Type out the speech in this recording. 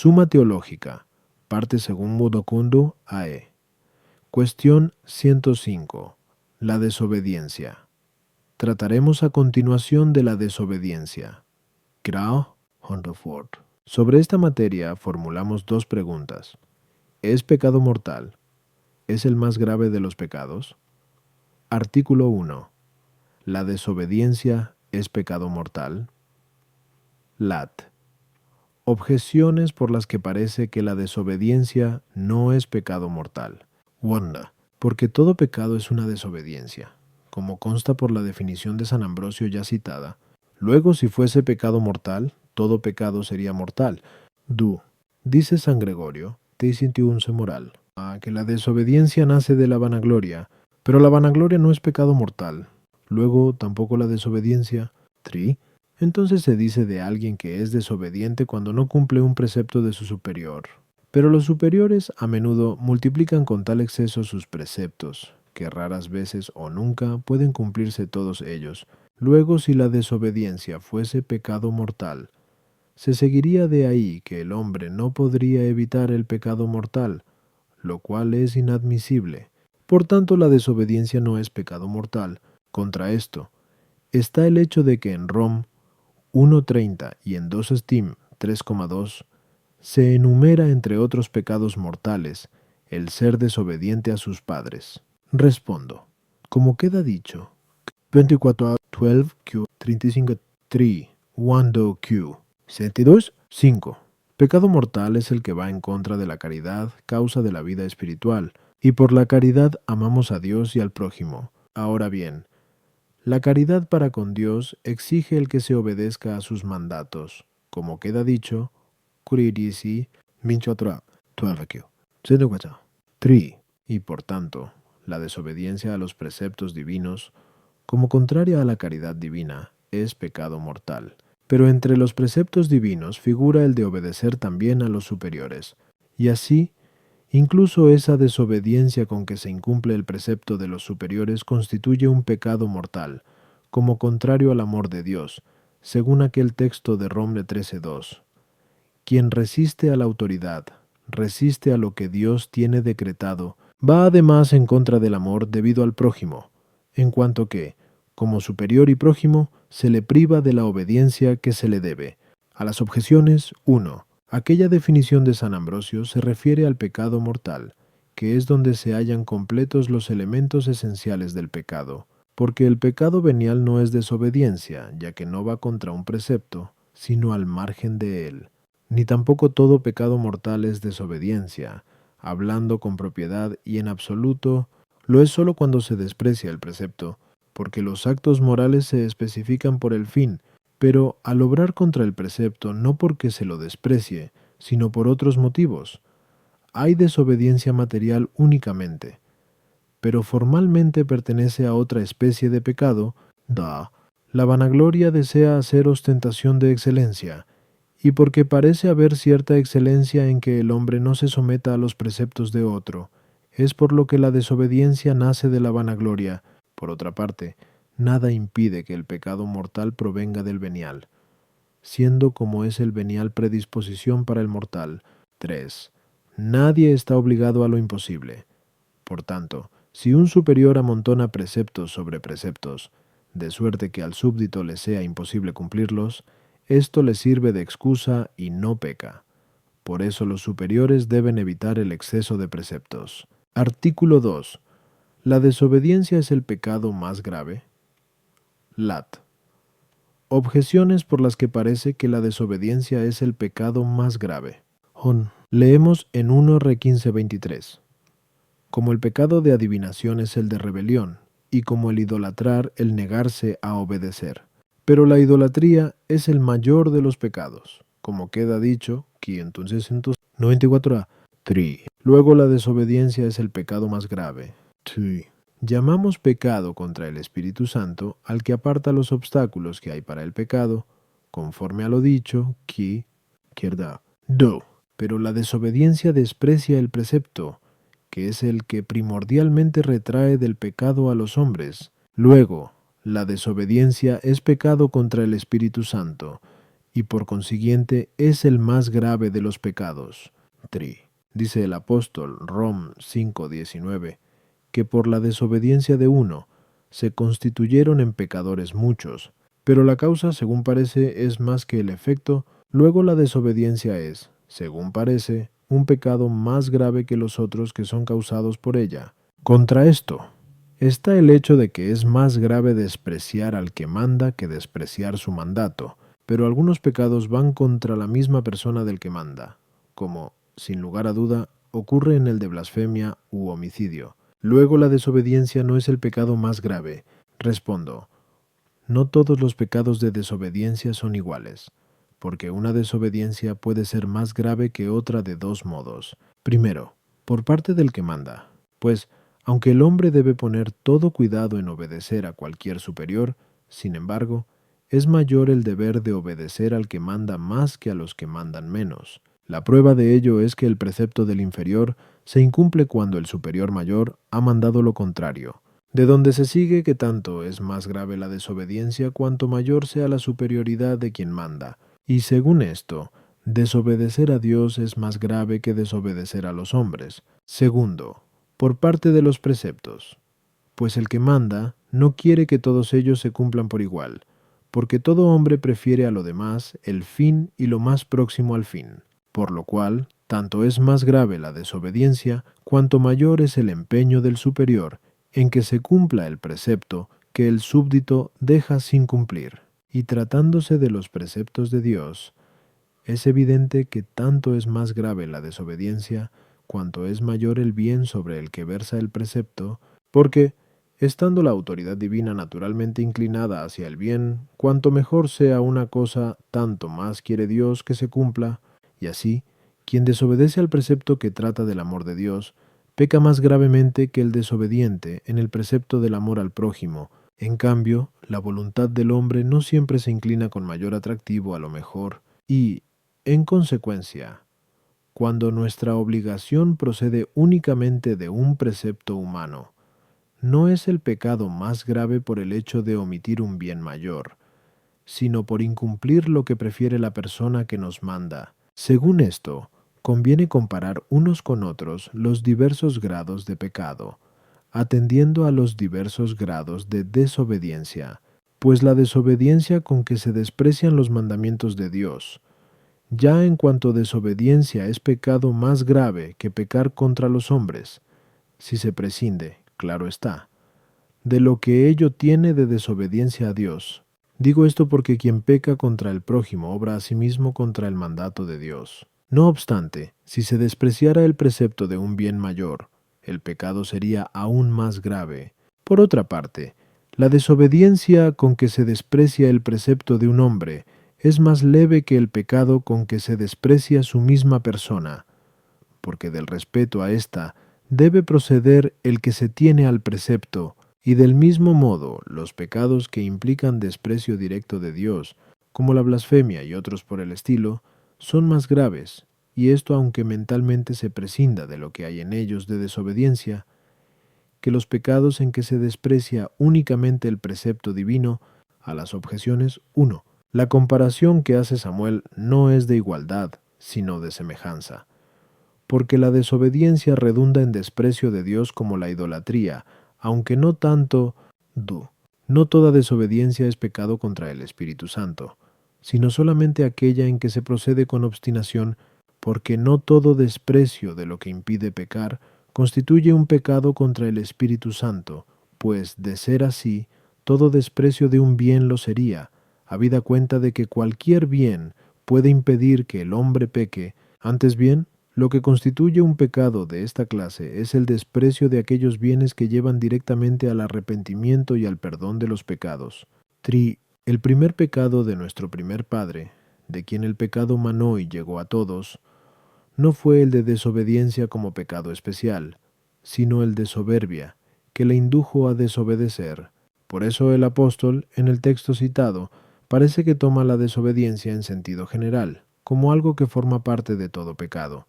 Suma Teológica, parte según Mudokundu AE. Cuestión 105. La desobediencia. Trataremos a continuación de la desobediencia. Grau, Honderford. Sobre esta materia formulamos dos preguntas. ¿Es pecado mortal? ¿Es el más grave de los pecados? Artículo 1. ¿La desobediencia es pecado mortal? Lat. Objeciones por las que parece que la desobediencia no es pecado mortal. Wanda. Porque todo pecado es una desobediencia, como consta por la definición de San Ambrosio ya citada. Luego, si fuese pecado mortal, todo pecado sería mortal. Du. Dice San Gregorio, Teisintiunce moral, que la desobediencia nace de la vanagloria, pero la vanagloria no es pecado mortal. Luego, tampoco la desobediencia. Tri. Entonces se dice de alguien que es desobediente cuando no cumple un precepto de su superior. Pero los superiores a menudo multiplican con tal exceso sus preceptos, que raras veces o nunca pueden cumplirse todos ellos. Luego, si la desobediencia fuese pecado mortal, se seguiría de ahí que el hombre no podría evitar el pecado mortal, lo cual es inadmisible. Por tanto, la desobediencia no es pecado mortal. Contra esto, está el hecho de que en Rom 1.30 y en 2 Stim 3.2 se enumera entre otros pecados mortales el ser desobediente a sus padres. Respondo, como queda dicho, 24:12 35:3 1 Q 72:5. Pecado mortal es el que va en contra de la caridad, causa de la vida espiritual, y por la caridad amamos a Dios y al prójimo. Ahora bien, la caridad para con Dios exige el que se obedezca a sus mandatos, como queda dicho, Kuririsi, Minchotra, Tuavakyo, 3. Y por tanto, la desobediencia a los preceptos divinos, como contraria a la caridad divina, es pecado mortal. Pero entre los preceptos divinos figura el de obedecer también a los superiores, y así, incluso esa desobediencia con que se incumple el precepto de los superiores constituye un pecado mortal, como contrario al amor de Dios, según aquel texto de Romle 13.2. Quien resiste a la autoridad, resiste a lo que Dios tiene decretado, va además en contra del amor debido al prójimo, en cuanto que, como superior y prójimo, se le priva de la obediencia que se le debe. A las objeciones, 1. Aquella definición de San Ambrosio se refiere al pecado mortal, que es donde se hallan completos los elementos esenciales del pecado, porque el pecado venial no es desobediencia, ya que no va contra un precepto, sino al margen de él. Ni tampoco todo pecado mortal es desobediencia, hablando con propiedad y en absoluto, lo es sólo cuando se desprecia el precepto, porque los actos morales se especifican por el fin, pero al obrar contra el precepto no porque se lo desprecie, sino por otros motivos. Hay desobediencia material únicamente, pero formalmente pertenece a otra especie de pecado, la vanagloria desea hacer ostentación de excelencia, y porque parece haber cierta excelencia en que el hombre no se someta a los preceptos de otro, es por lo que la desobediencia nace de la vanagloria. Por otra parte, nada impide que el pecado mortal provenga del venial, siendo como es el venial predisposición para el mortal. 3. Nadie está obligado a lo imposible. Por tanto, si un superior amontona preceptos sobre preceptos, de suerte que al súbdito le sea imposible cumplirlos, esto le sirve de excusa y no peca. Por eso los superiores deben evitar el exceso de preceptos. Artículo 2. ¿La desobediencia es el pecado más grave? Lat. Objeciones por las que parece que la desobediencia es el pecado más grave. Hon. Leemos en 1 Re 15:23. Como el pecado de adivinación es el de rebelión, y como el idolatrar el negarse a obedecer. Pero la idolatría es el mayor de los pecados, como queda dicho, 594a. 3. Luego la desobediencia es el pecado más grave. 2. Llamamos pecado contra el Espíritu Santo al que aparta los obstáculos que hay para el pecado, conforme a lo dicho, ki, izquierda, do. Pero la desobediencia desprecia el precepto, que es el que primordialmente retrae del pecado a los hombres. Luego, la desobediencia es pecado contra el Espíritu Santo, y por consiguiente es el más grave de los pecados. 3. Dice el apóstol Rom 5:19, que por la desobediencia de uno se constituyeron en pecadores muchos, pero la causa, según parece, es más que el efecto. Luego la desobediencia es, según parece, un pecado más grave que los otros que son causados por ella. Contra esto está el hecho de que es más grave despreciar al que manda que despreciar su mandato, pero algunos pecados van contra la misma persona del que manda, como, sin lugar a duda, ocurre en el de blasfemia u homicidio. Luego la desobediencia no es el pecado más grave. Respondo, no todos los pecados de desobediencia son iguales, porque una desobediencia puede ser más grave que otra de dos modos. Primero, por parte del que manda, pues, aunque el hombre debe poner todo cuidado en obedecer a cualquier superior, sin embargo, es mayor el deber de obedecer al que manda más que a los que mandan menos. La prueba de ello es que el precepto del inferior se incumple cuando el superior mayor ha mandado lo contrario, de donde se sigue que tanto es más grave la desobediencia cuanto mayor sea la superioridad de quien manda, y según esto, desobedecer a Dios es más grave que desobedecer a los hombres. Segundo, por parte de los preceptos, pues el que manda no quiere que todos ellos se cumplan por igual, porque todo hombre prefiere a lo demás el fin y lo más próximo al fin, por lo cual, tanto es más grave la desobediencia, cuanto mayor es el empeño del superior en que se cumpla el precepto que el súbdito deja sin cumplir. Y tratándose de los preceptos de Dios, es evidente que tanto es más grave la desobediencia, cuanto es mayor el bien sobre el que versa el precepto, porque, estando la autoridad divina naturalmente inclinada hacia el bien, cuanto mejor sea una cosa, tanto más quiere Dios que se cumpla, y así, quien desobedece al precepto que trata del amor de Dios, peca más gravemente que el desobediente en el precepto del amor al prójimo. En cambio, la voluntad del hombre no siempre se inclina con mayor atractivo a lo mejor, y, en consecuencia, cuando nuestra obligación procede únicamente de un precepto humano, no es el pecado más grave por el hecho de omitir un bien mayor, sino por incumplir lo que prefiere la persona que nos manda. Según esto, conviene comparar unos con otros los diversos grados de pecado, atendiendo a los diversos grados de desobediencia, pues la desobediencia con que se desprecian los mandamientos de Dios, ya en cuanto desobediencia es pecado más grave que pecar contra los hombres, si se prescinde, claro está, de lo que ello tiene de desobediencia a Dios. Digo esto porque quien peca contra el prójimo obra asimismo contra el mandato de Dios. No obstante, si se despreciara el precepto de un bien mayor, el pecado sería aún más grave. Por otra parte, la desobediencia con que se desprecia el precepto de un hombre es más leve que el pecado con que se desprecia su misma persona, porque del respeto a ésta debe proceder el que se tiene al precepto, y del mismo modo los pecados que implican desprecio directo de Dios, como la blasfemia y otros por el estilo, son más graves, y esto aunque mentalmente se prescinda de lo que hay en ellos de desobediencia, que los pecados en que se desprecia únicamente el precepto divino. A las objeciones 1. La comparación que hace Samuel no es de igualdad, sino de semejanza, porque la desobediencia redunda en desprecio de Dios como la idolatría, aunque no tanto no toda desobediencia es pecado contra el Espíritu Santo, sino solamente aquella en que se procede con obstinación, porque no todo desprecio de lo que impide pecar constituye un pecado contra el Espíritu Santo, pues, de ser así, todo desprecio de un bien lo sería, habida cuenta de que cualquier bien puede impedir que el hombre peque. Antes bien, lo que constituye un pecado de esta clase es el desprecio de aquellos bienes que llevan directamente al arrepentimiento y al perdón de los pecados. El primer pecado de nuestro primer padre, de quien el pecado manó y llegó a todos, no fue el de desobediencia como pecado especial, sino el de soberbia, que le indujo a desobedecer. Por eso el apóstol, en el texto citado, parece que toma la desobediencia en sentido general, como algo que forma parte de todo pecado.